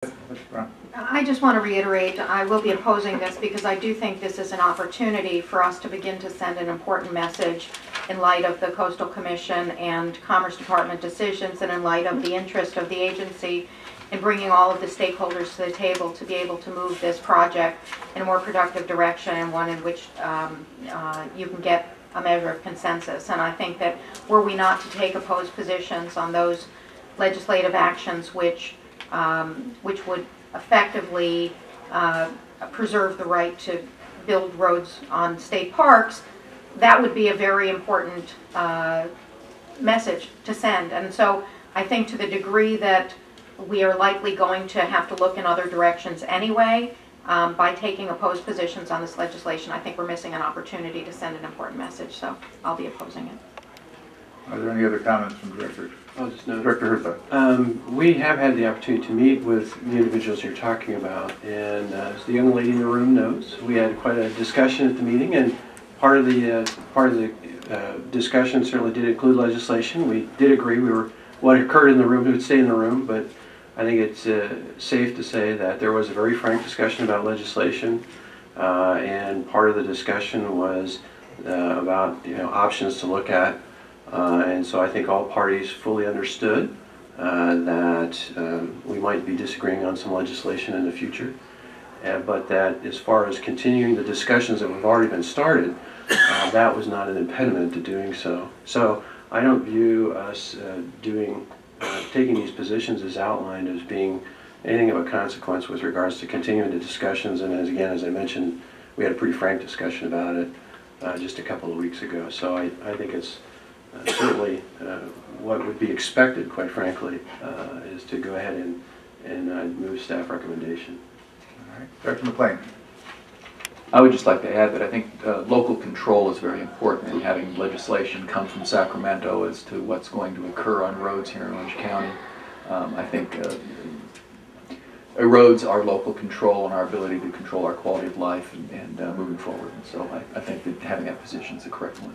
I just want to reiterate, I will be opposing this because I do think this is an opportunity for us to begin to send an important message in light of the Coastal Commission and Commerce Department decisions, and in light of the interest of the agency in bringing all of the stakeholders to the table to be able to move this project in a more productive direction, and one in which you can get a measure of consensus. And I think that were we not to take opposed positions on those legislative actions which would effectively preserve the right to build roads on state parks, that would be a very important message to send. And so I think to the degree that we are likely going to have to look in other directions anyway, by taking opposed positions on this legislation, I think we're missing an opportunity to send an important message, so I'll be opposing it. Are there any other comments from directors? I'll just note. Director Herzog. We have had the opportunity to meet with the individuals you're talking about, and as the young lady in the room knows, we had quite a discussion at the meeting, and part of the discussion certainly did include legislation. We did agree what occurred in the room would stay in the room, but I think it's safe to say that there was a very frank discussion about legislation, and part of the discussion was about options to look at. And so I think all parties fully understood that we might be disagreeing on some legislation in the future, but that as far as continuing the discussions that have already been started, that was not an impediment to doing so. So I don't view us taking these positions as outlined as being anything of a consequence with regards to continuing the discussions. And as I mentioned, we had a pretty frank discussion about it just a couple of weeks ago. So I think it's certainly what would be expected, quite frankly, is to go ahead and move staff recommendation. All right. Director McLean. I would just like to add that I think local control is very important in having legislation come from Sacramento as to what's going to occur on roads here in Orange County. I think roads are local control and our ability to control our quality of life and moving forward. And so I think that having that position is the correct one.